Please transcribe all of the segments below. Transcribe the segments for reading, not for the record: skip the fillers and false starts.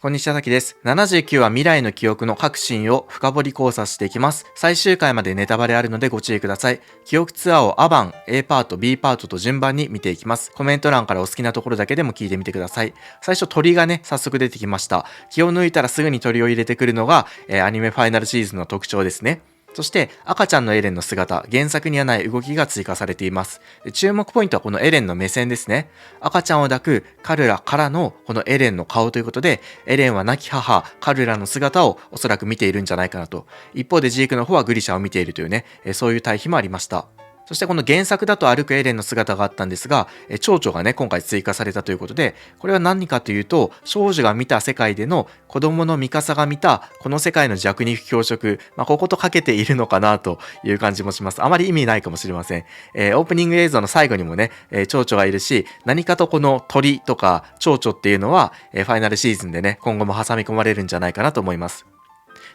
こんにちは、たきです。79は未来の記憶の各シーンを深掘り考察していきます。最終回までネタバレあるのでご注意ください。記憶ツアーをアバン、A パート、B パートと順番に見ていきます。コメント欄からお好きなところだけでも聞いてみてください。最初鳥がね、早速出てきました。気を抜いたらすぐに鳥を入れてくるのが、アニメファイナルシーズンの特徴ですね。そして赤ちゃんのエレンの姿、原作にはない動きが追加されています。注目ポイントはこのエレンの目線ですね。赤ちゃんを抱くカルラからのこのエレンの顔ということで、エレンは亡き母カルラの姿をおそらく見ているんじゃないかなと。一方でジークの方はグリシャを見ているというね、そういう対比もありました。そしてこの原作だと歩くエレンの姿があったんですが、蝶々がね、今回追加されたということで、これは何かというと、少女が見た世界での子供のミカサが見たこの世界の弱肉強食、こことかけているのかなという感じもします。あまり意味ないかもしれません。オープニング映像の最後にもね、蝶々がいるし、何かとこの鳥とか蝶々っていうのは、ファイナルシーズンでね、今後も挟み込まれるんじゃないかなと思います。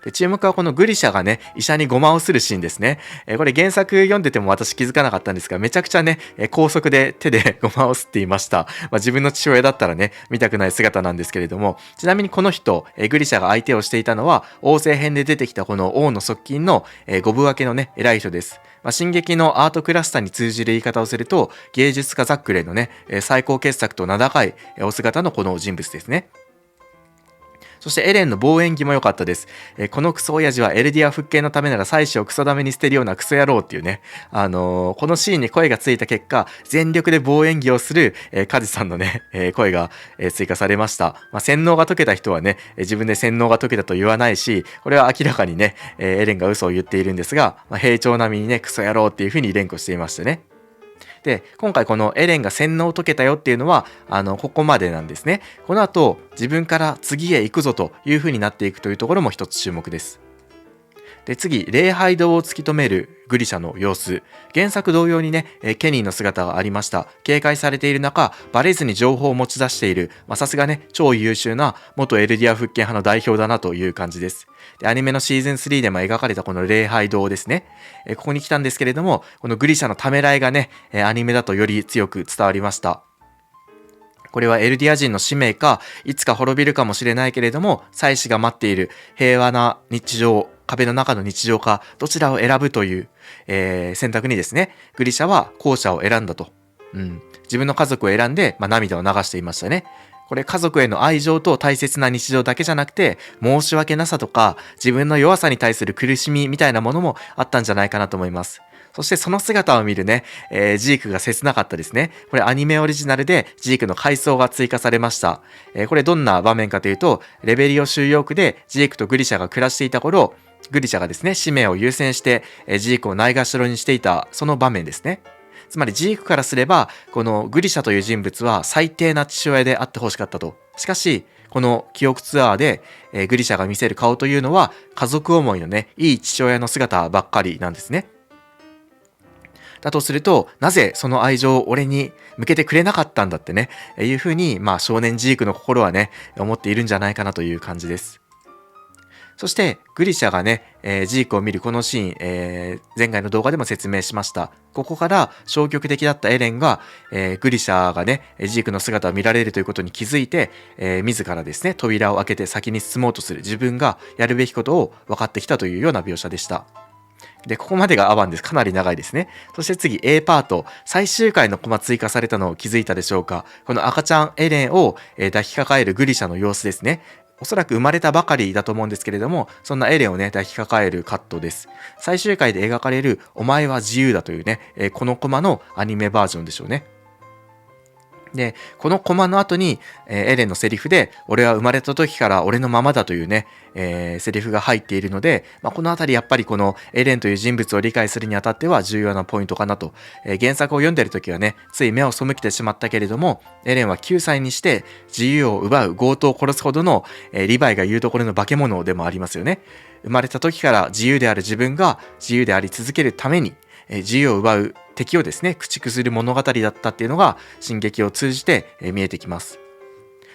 で注目はこのグリシャがね、医者にゴマをするシーンですね。これ原作読んでても私気づかなかったんですが、めちゃくちゃね、高速で手でゴマをすっていました。自分の父親だったらね、見たくない姿なんですけれども、ちなみにこの人、グリシャが相手をしていたのは、王政編で出てきたこの王の側近の、五分分けのね、偉い人です。進撃のアートクラスターに通じる言い方をすると、芸術家ザックレーのね、最高傑作と名高いお姿のこの人物ですね。そしてエレンの望遠技も良かったです。このクソ親父はエルディア復権のためなら妻子をクソダメに捨てるようなクソ野郎っていうね、このシーンに声がついた結果、全力で望遠技をする、カジさんのね、声が、追加されました。洗脳が解けた人はね、自分で洗脳が解けたと言わないし、これは明らかにね、エレンが嘘を言っているんですが、平調並みにね、クソ野郎っていう風に連呼していましてね。で、今回このエレンが洗脳を解けたよっていうのは、ここまでなんですね。この後、自分から次へ行くぞという風になっていくというところも一つ注目です。で、次、礼拝堂を突き止めるグリシャの様子。原作同様にね、ケニーの姿がありました。警戒されている中、バレずに情報を持ち出している、さすがね、超優秀な元エルディア復権派の代表だなという感じです。で、アニメのシーズン3でも描かれたこの礼拝堂ですね。ここに来たんですけれども、このグリシャのためらいがね、アニメだとより強く伝わりました。これはエルディア人の使命か、いつか滅びるかもしれないけれども、祭司が待っている平和な日常、壁の中の日常か、どちらを選ぶという、選択にですね、グリシャは後者を選んだと。自分の家族を選んで、涙を流していましたね。これ家族への愛情と大切な日常だけじゃなくて、申し訳なさとか、自分の弱さに対する苦しみみたいなものもあったんじゃないかなと思います。そしてその姿を見るね、ジークが切なかったですね。これアニメオリジナルでジークの回想が追加されました。これどんな場面かというと、レベリオ収容区でジークとグリシャが暮らしていた頃、グリシャがですね、使命を優先して、ジークをないがしろにしていた、その場面ですね。つまりジークからすれば、このグリシャという人物は最低な父親であってほしかったと。しかし、この記憶ツアーで、グリシャが見せる顔というのは、家族思いのね、いい父親の姿ばっかりなんですね。だとすると、なぜその愛情を俺に向けてくれなかったんだってね、いうふうに、少年ジークの心はね、思っているんじゃないかなという感じです。そして、グリシャがね、ジークを見るこのシーン、前回の動画でも説明しました。ここから消極的だったエレンが、グリシャがね、ジークの姿を見られるということに気づいて、自らですね、扉を開けて先に進もうとする自分がやるべきことを分かってきたというような描写でした。で、ここまでがアバンです。かなり長いですね。そして次 A パート。最終回のコマ追加されたのを気づいたでしょうか。この赤ちゃんエレンを抱きかかえるグリシャの様子ですね。おそらく生まれたばかりだと思うんですけれども、そんなエレンをね、抱きかかえるカットです。最終回で描かれるお前は自由だというね、このコマのアニメバージョンでしょうね。で、このコマの後に、エレンのセリフで、俺は生まれた時から俺のままだというね、セリフが入っているので、このあたりやっぱりこのエレンという人物を理解するにあたっては重要なポイントかなと。原作を読んでる時はね、つい目を背けてしまったけれども、エレンは9歳にして自由を奪う強盗を殺すほどの、リヴァイが言うところの化け物でもありますよね。生まれた時から自由である自分が自由であり続けるために、自由を奪う敵をですね、駆逐する物語だったっていうのが進撃を通じて見えてきます。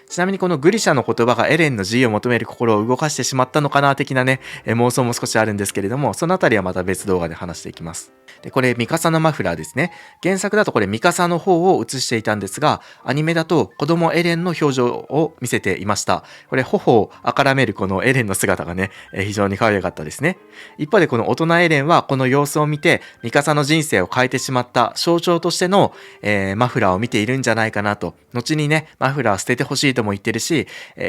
ちなみにこのグリシャの言葉がエレンの自由を求める心を動かしてしまったのかな的なね、妄想も少しあるんですけれども、そのあたりはまた別動画で話していきます。で、これミカサのマフラーですね。原作だとこれミカサの方を映していたんですが、アニメだと子供エレンの表情を見せていました。これ頬をあからめるこのエレンの姿がね、非常に可愛かったですね。一方でこの大人エレンはこの様子を見てミカサの人生を変えてしまった象徴としての、マフラーを見ているんじゃないかなと。後にね、マフラー捨ててほしいとも言ってるし、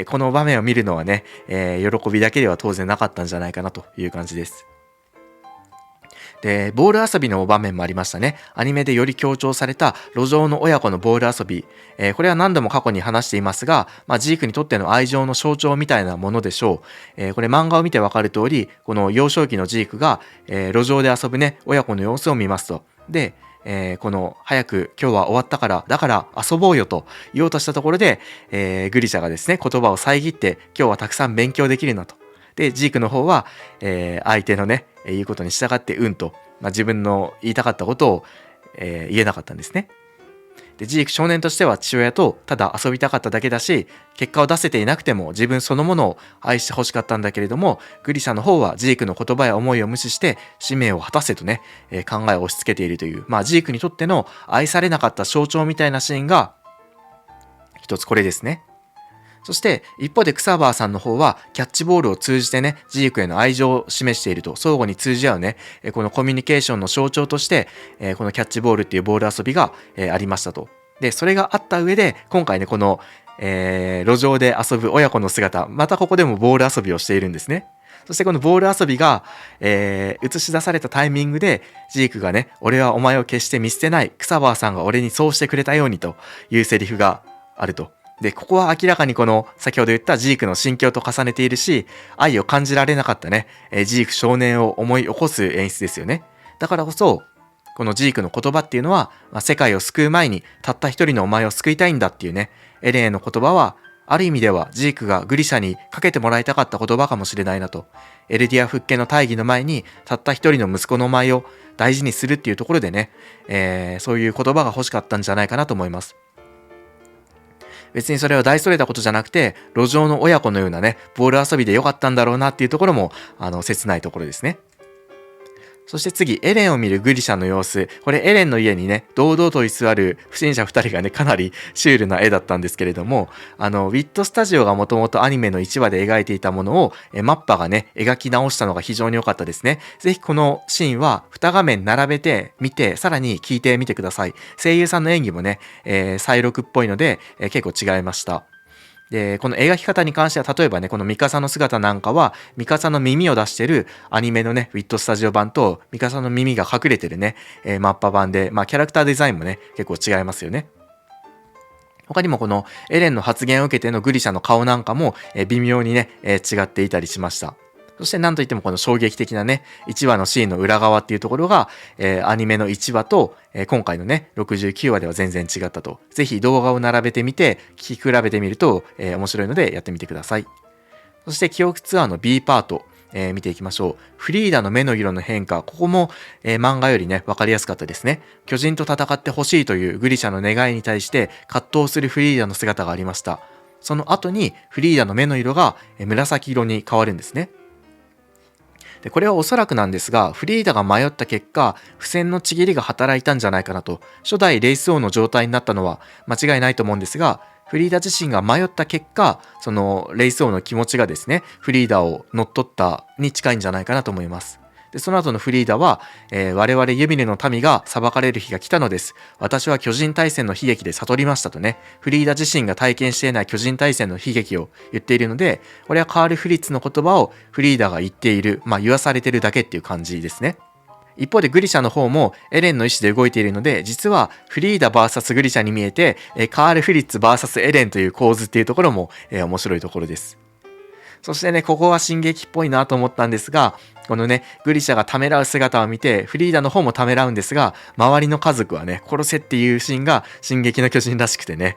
この場面を見るのはね、喜びだけでは当然なかったんじゃないかなという感じです。で、ボール遊びの場面もありましたね。アニメでより強調された路上の親子のボール遊び。これは何度も過去に話していますが、ジークにとっての愛情の象徴みたいなものでしょう。これ漫画を見てわかる通り、この幼少期のジークが、路上で遊ぶね、親子の様子を見ますと。で、この早く今日は終わったからだから遊ぼうよと言おうとしたところで、グリシャがですね言葉を遮って今日はたくさん勉強できるなと。でジークの方は、相手のね言うことに従ってと、自分の言いたかったことを、言えなかったんですね。でジーク少年としては父親とただ遊びたかっただけだし、結果を出せていなくても自分そのものを愛してほしかったんだけれども、グリシャの方はジークの言葉や思いを無視して使命を果たせとね、考えを押し付けているという、ジークにとっての愛されなかった象徴みたいなシーンが一つこれですね。そして一方でクサバーさんの方はキャッチボールを通じてねジークへの愛情を示していると、相互に通じ合うねこのコミュニケーションの象徴としてこのキャッチボールっていうボール遊びがありましたと。でそれがあった上で今回ねこの路上で遊ぶ親子の姿、またここでもボール遊びをしているんですね。そしてこのボール遊びが、映し出されたタイミングでジークがね俺はお前を決して見捨てない、クサバーさんが俺にそうしてくれたようにというセリフがあると。でここは明らかにこの先ほど言ったジークの心境と重ねているし、愛を感じられなかったねジーク少年を思い起こす演出ですよね。だからこそこのジークの言葉っていうのは、世界を救う前にたった一人のお前を救いたいんだっていうねエレンへの言葉はある意味ではジークがグリシャにかけてもらいたかった言葉かもしれないなと。エルディア復権の大義の前にたった一人の息子のお前を大事にするっていうところでね、そういう言葉が欲しかったんじゃないかなと思います。別にそれは大それたことじゃなくて路上の親子のようなねボール遊びでよかったんだろうなっていうところも切ないところですね。そして次エレンを見るグリシャの様子、これエレンの家にね堂々と居座る不審者2人がねかなりシュールな絵だったんですけれども、ウィットスタジオがもともとアニメの1話で描いていたものをマッパがね描き直したのが非常に良かったですね。ぜひこのシーンは2画面並べて見てさらに聞いてみてください。声優さんの演技もね、再録っぽいので、結構違いました。でこの描き方に関しては例えばねこのミカサの姿なんかはミカサの耳を出してるアニメのねウィットスタジオ版とミカサの耳が隠れてるね、マッパ版で、キャラクターデザインもね結構違いますよね。他にもこのエレンの発言を受けてのグリシャの顔なんかも、微妙にね、違っていたりしました。そして何といってもこの衝撃的なね1話のシーンの裏側っていうところが、アニメの1話と、今回のね69話では全然違ったと。ぜひ動画を並べてみて聞き比べてみると、面白いのでやってみてください。そして記憶ツアーの B パート、見ていきましょう。フリーダの目の色の変化、ここも、漫画よりね分かりやすかったですね。巨人と戦ってほしいというグリシャの願いに対して葛藤するフリーダの姿がありました。その後にフリーダの目の色が紫色に変わるんですね。でこれはおそらくなんですが、フリーダが迷った結果付箋のちぎりが働いたんじゃないかなと。初代レイス王の状態になったのは間違いないと思うんですが、フリーダ自身が迷った結果そのレイス王の気持ちがですねフリーダを乗っ取ったに近いんじゃないかなと思います。でその後のフリーダは、我々ユミルの民が裁かれる日が来たのです。私は巨人大戦の悲劇で悟りましたとね、フリーダ自身が体験していない巨人大戦の悲劇を言っているので、これはカール・フリッツの言葉をフリーダが言っている、言わされてるだけっていう感じですね。一方でグリシャの方もエレンの意思で動いているので、実はフリーダ VS グリシャに見えて、カール・フリッツ VS エレンという構図っていうところも、面白いところです。そしてねここは進撃っぽいなと思ったんですが、このねグリシャがためらう姿を見てフリーダの方もためらうんですが、周りの家族はね殺せっていうシーンが進撃の巨人らしくてね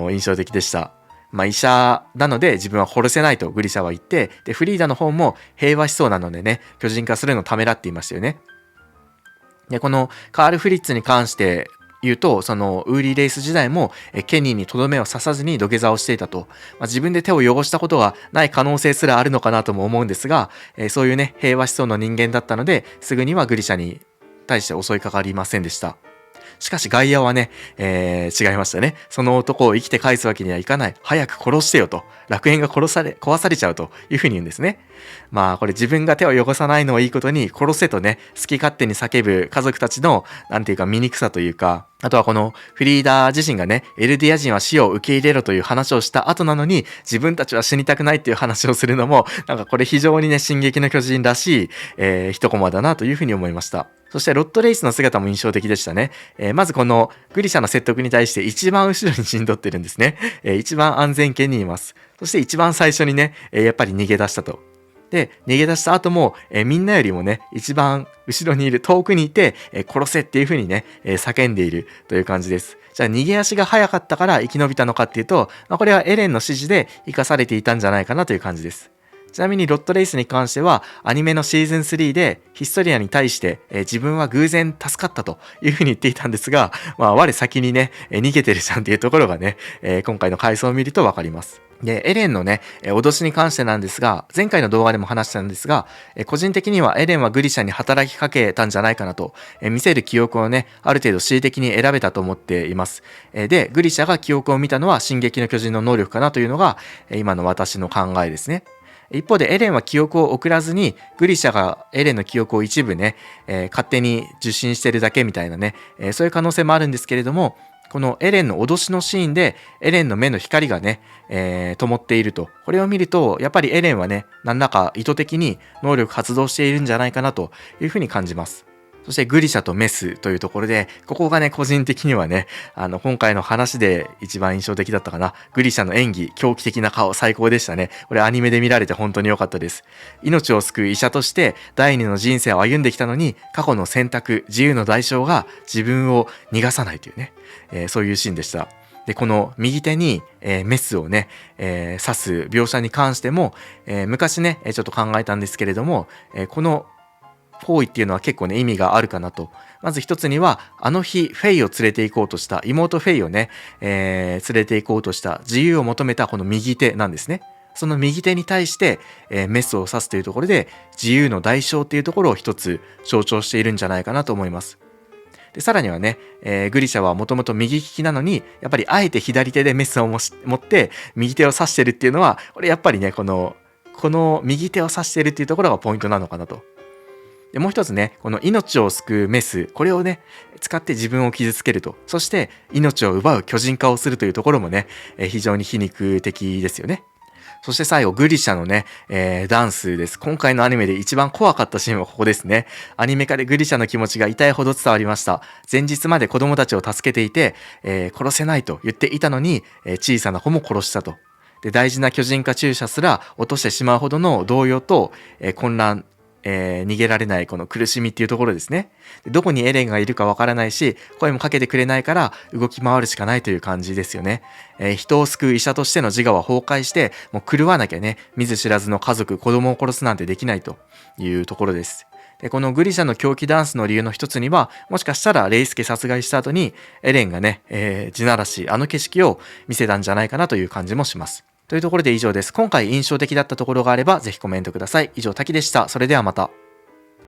印象的でした。医者なので自分は殺せないとグリシャは言って、でフリーダの方も平和思想なのでね巨人化するのをためらっていましたよね。でこのカール・フリッツに関して言うと、そのウーリーレイス時代もケニーにとどめを刺さずに土下座をしていたと、自分で手を汚したことがない可能性すらあるのかなとも思うんですが、そういうね平和思想の人間だったので、すぐにはグリシャに対して襲いかかりませんでした。しかし外野はね、違いましたね。その男を生きて返すわけにはいかない。早く殺してよと。楽園が壊されちゃうというふうに言うんですね。これ自分が手を汚さないのをいいことに、殺せとね、好き勝手に叫ぶ家族たちの、なんていうか醜さというか、あとはこのフリーダ自身がね、エルディア人は死を受け入れろという話をした後なのに、自分たちは死にたくないっていう話をするのも、なんかこれ非常にね、進撃の巨人らしい、一コマだなというふうに思いました。そしてロッドレイスの姿も印象的でしたね。まずこのグリシャの説得に対して一番後ろに陣取ってるんですね。一番安全圏にいます。そして一番最初にね、やっぱり逃げ出したと。で、逃げ出した後も、みんなよりもね、一番後ろにいる、遠くにいて、殺せっていう風にね、叫んでいるという感じです。じゃあ逃げ足が早かったから生き延びたのかっていうと、これはエレンの指示で生かされていたんじゃないかなという感じです。ちなみにロッドレイスに関してはアニメのシーズン3でヒストリアに対して、自分は偶然助かったというふうに言っていたんですが、我先にね、逃げてるじゃんっていうところがね、今回の回想を見るとわかります。で、エレンのね、脅しに関してなんですが、前回の動画でも話したんですが、個人的にはエレンはグリシャに働きかけたんじゃないかなと、見せる記憶をね、ある程度恣意的に選べたと思っています。で、グリシャが記憶を見たのは進撃の巨人の能力かなというのが、今の私の考えですね。一方でエレンは記憶を送らずに、グリシャがエレンの記憶を一部ね、勝手に受信してるだけみたいなね、そういう可能性もあるんですけれども、このエレンの脅しのシーンでエレンの目の光がね、灯っていると。これを見ると、やっぱりエレンはね、何らか意図的に能力発動しているんじゃないかなというふうに感じます。そしてグリシャとメスというところで、ここがね、個人的にはね、今回の話で一番印象的だったかな。グリシャの演技、狂気的な顔、最高でしたね。これアニメで見られて本当に良かったです。命を救う医者として第二の人生を歩んできたのに、過去の選択、自由の代償が自分を逃がさないというね、そういうシーンでした。で、この右手に、メスをね、刺す描写に関しても、昔ね、ちょっと考えたんですけれども、この行為っていうのは結構ね意味があるかなと。まず一つにはあの日フェイを連れて行こうとした妹フェイをね、連れて行こうとした自由を求めたこの右手なんですね。その右手に対して、メスを刺すというところで自由の代償っていうところを一つ象徴しているんじゃないかなと思います。でさらにはね、グリシャはもともと右利きなのにやっぱりあえて左手でメスを持って右手を刺してるっていうのはこれやっぱりねこの右手を刺してるっていうところがポイントなのかなと。でもう一つね、この命を救うメス、これをね、使って自分を傷つけると。そして命を奪う巨人化をするというところもね、非常に皮肉的ですよね。そして最後、グリシャのね、ダンスです。今回のアニメで一番怖かったシーンはここですね。アニメ化でグリシャの気持ちが痛いほど伝わりました。前日まで子供たちを助けていて、殺せないと言っていたのに、小さな子も殺したと。で、大事な巨人化注射すら落としてしまうほどの動揺と、混乱、逃げられないこの苦しみっていうところですね。どこにエレンがいるかわからないし、声もかけてくれないから動き回るしかないという感じですよね。人を救う医者としての自我は崩壊して、もう狂わなきゃね、見ず知らずの家族、子供を殺すなんてできないというところです。でこのグリシャの狂気ダンスの理由の一つには、もしかしたらレイスケ殺害した後にエレンがね、地ならし、あの景色を見せたんじゃないかなという感じもします。というところで以上です。今回印象的だったところがあればぜひコメントください。以上、滝でした。それではまた。